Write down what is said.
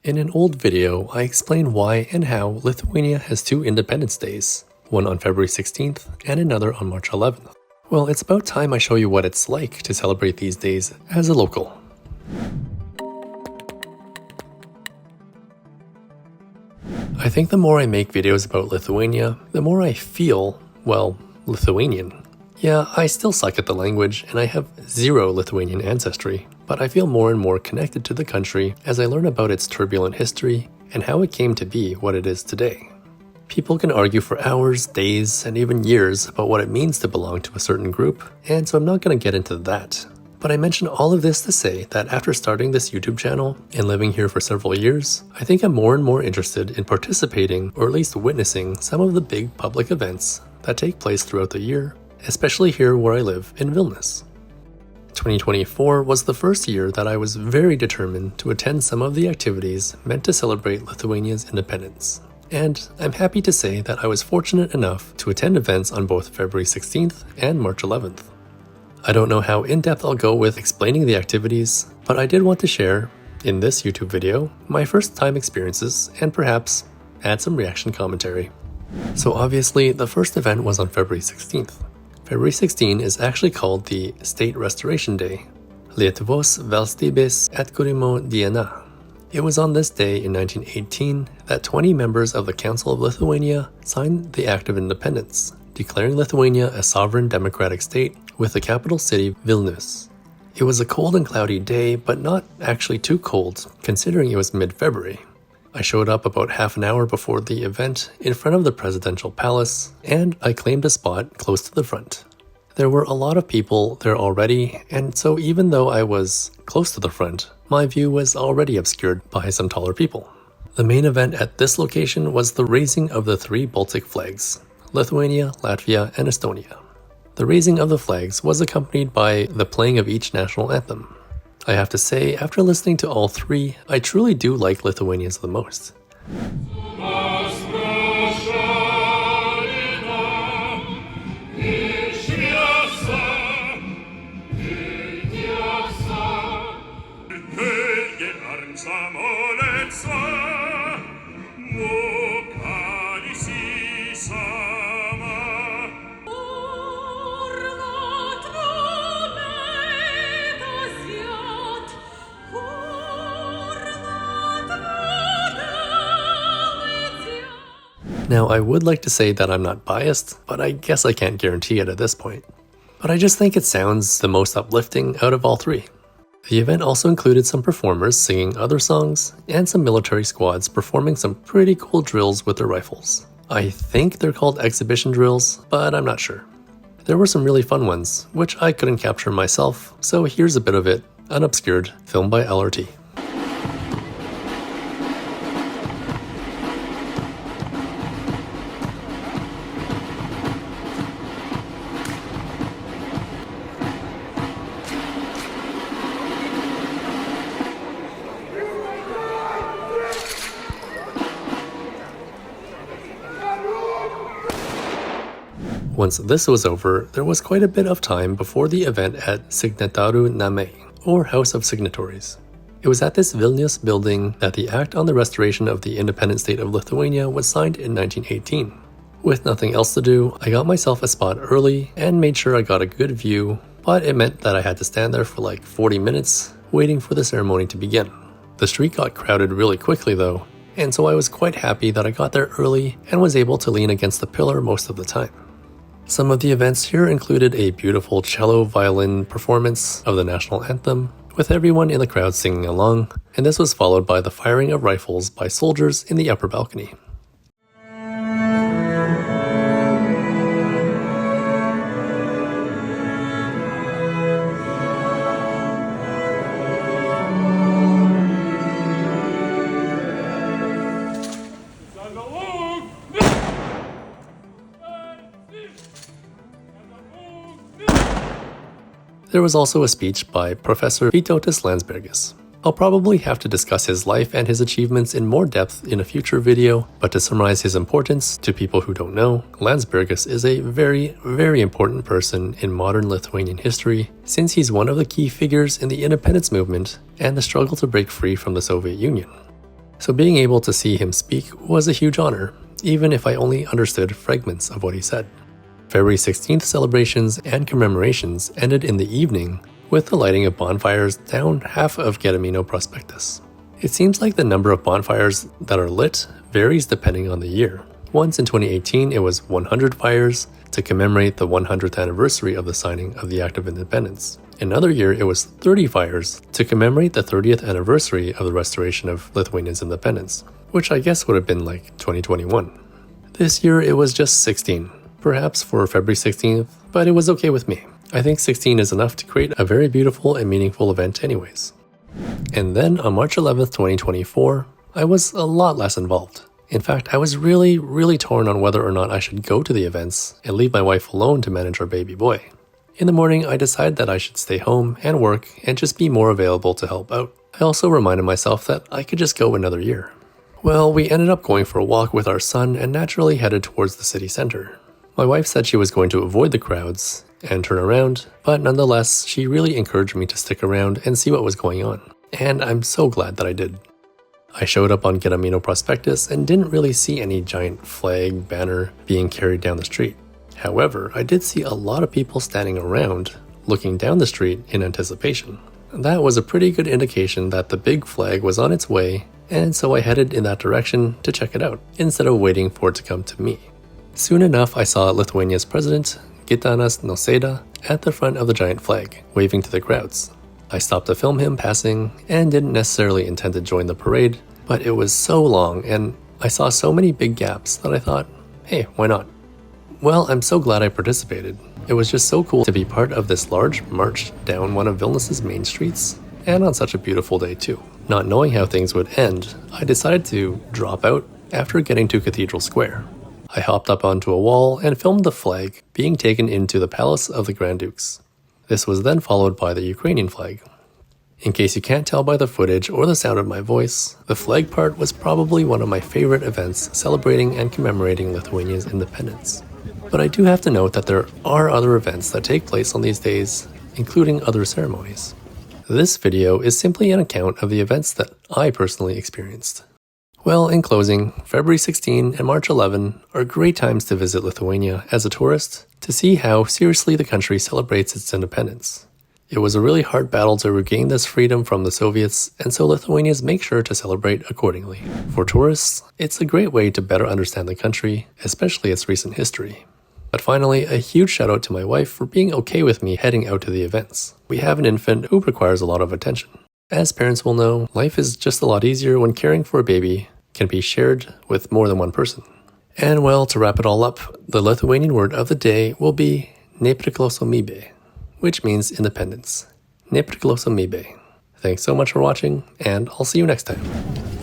In an old video, I explain why and how Lithuania has two Independence Days, one on February 16th and another on March 11th. Well, it's about time I show you what it's like to celebrate these days as a local. I think the more I make videos about Lithuania, the more I feel, well, Lithuanian. Yeah, I still suck at the language and I have zero Lithuanian ancestry, but I feel more and more connected to the country as I learn about its turbulent history and how it came to be what it is today. People can argue for hours, days, and even years about what it means to belong to a certain group, and so I'm not going to get into that. But I mention all of this to say that after starting this YouTube channel and living here for several years, I think I'm more and more interested in participating or at least witnessing some of the big public events that take place throughout the year, especially here where I live in Vilnius. 2024 was the first year that I was very determined to attend some of the activities meant to celebrate Lithuania's independence. And I'm happy to say that I was fortunate enough to attend events on both February 16th and March 11th. I don't know how in-depth I'll go with explaining the activities, but I did want to share, in this YouTube video, my first time experiences and perhaps add some reaction commentary. So obviously, the first event was on February 16th. February 16 is actually called the State Restoration Day, Lietuvos valstybės atkūrimo diena. It was on this day in 1918 that 20 members of the Council of Lithuania signed the Act of Independence, declaring Lithuania a sovereign democratic state with the capital city Vilnius. It was a cold and cloudy day, but not actually too cold, considering it was mid-February. I showed up about half an hour before the event in front of the presidential palace, and I claimed a spot close to the front. There were a lot of people there already, and so even though I was close to the front, my view was already obscured by some taller people. The main event at this location was the raising of the three Baltic flags, Lithuania, Latvia, and Estonia. The raising of the flags was accompanied by the playing of each national anthem. I have to say, after listening to all three, I truly do like Lithuanians the most. Now, I would like to say that I'm not biased, but I guess I can't guarantee it at this point. But I just think it sounds the most uplifting out of all three. The event also included some performers singing other songs, and some military squads performing some pretty cool drills with their rifles. I think they're called exhibition drills, but I'm not sure. There were some really fun ones, which I couldn't capture myself, so here's a bit of it, unobscured, filmed by LRT. Once this was over, there was quite a bit of time before the event at Signatarų namai, or House of Signatories. It was at this Vilnius building that the Act on the Restoration of the Independent State of Lithuania was signed in 1918. With nothing else to do, I got myself a spot early and made sure I got a good view, but it meant that I had to stand there for like 40 minutes waiting for the ceremony to begin. The street got crowded really quickly though, and so I was quite happy that I got there early and was able to lean against the pillar most of the time. Some of the events here included a beautiful cello-violin performance of the national anthem, with everyone in the crowd singing along, and this was followed by the firing of rifles by soldiers in the upper balcony. There was also a speech by Professor Vytautas Landsbergis. I'll probably have to discuss his life and his achievements in more depth in a future video, but to summarize his importance to people who don't know, Landsbergis is a very, very important person in modern Lithuanian history, since he's one of the key figures in the independence movement and the struggle to break free from the Soviet Union. So being able to see him speak was a huge honor, even if I only understood fragments of what he said. February 16th celebrations and commemorations ended in the evening with the lighting of bonfires down half of Gedimino Prospectus. It seems like the number of bonfires that are lit varies depending on the year. Once in 2018 it was 100 fires to commemorate the 100th anniversary of the signing of the Act of Independence. Another year it was 30 fires to commemorate the 30th anniversary of the restoration of Lithuania's independence, which I guess would have been like 2021. This year it was just 16, perhaps for February 16th, but it was okay with me. I think 16 is enough to create a very beautiful and meaningful event anyways. And then on March 11th, 2024, I was a lot less involved. In fact, I was really torn on whether or not I should go to the events and leave my wife alone to manage our baby boy. In the morning, I decided that I should stay home and work and just be more available to help out. I also reminded myself that I could just go another year. Well, we ended up going for a walk with our son and naturally headed towards the city center. My wife said she was going to avoid the crowds and turn around, but nonetheless, she really encouraged me to stick around and see what was going on. And I'm so glad that I did. I showed up on Gedimino Prospectus and didn't really see any giant flag banner being carried down the street. However, I did see a lot of people standing around, looking down the street in anticipation. That was a pretty good indication that the big flag was on its way, and so I headed in that direction to check it out, instead of waiting for it to come to me. Soon enough, I saw Lithuania's president, Gitanas Nausėda, at the front of the giant flag, waving to the crowds. I stopped to film him passing and didn't necessarily intend to join the parade, but it was so long and I saw so many big gaps that I thought, hey, why not? Well, I'm so glad I participated. It was just so cool to be part of this large march down one of Vilnius's main streets, and on such a beautiful day too. Not knowing how things would end, I decided to drop out after getting to Cathedral Square. I hopped up onto a wall and filmed the flag being taken into the Palace of the Grand Dukes. This was then followed by the Ukrainian flag. In case you can't tell by the footage or the sound of my voice, the flag part was probably one of my favorite events celebrating and commemorating Lithuania's independence. But I do have to note that there are other events that take place on these days, including other ceremonies. This video is simply an account of the events that I personally experienced. Well, in closing, February 16 and March 11 are great times to visit Lithuania as a tourist to see how seriously the country celebrates its independence. It was a really hard battle to regain this freedom from the Soviets, and so Lithuanians make sure to celebrate accordingly. For tourists, it's a great way to better understand the country, especially its recent history. But finally, a huge shout out to my wife for being okay with me heading out to the events. We have an infant who requires a lot of attention. As parents will know, life is just a lot easier when caring for a baby can be shared with more than one person. And well, to wrap it all up, the Lithuanian word of the day will be nepriklausomybė, which means independence. Nepriklausomybė. Thanks so much for watching, and I'll see you next time.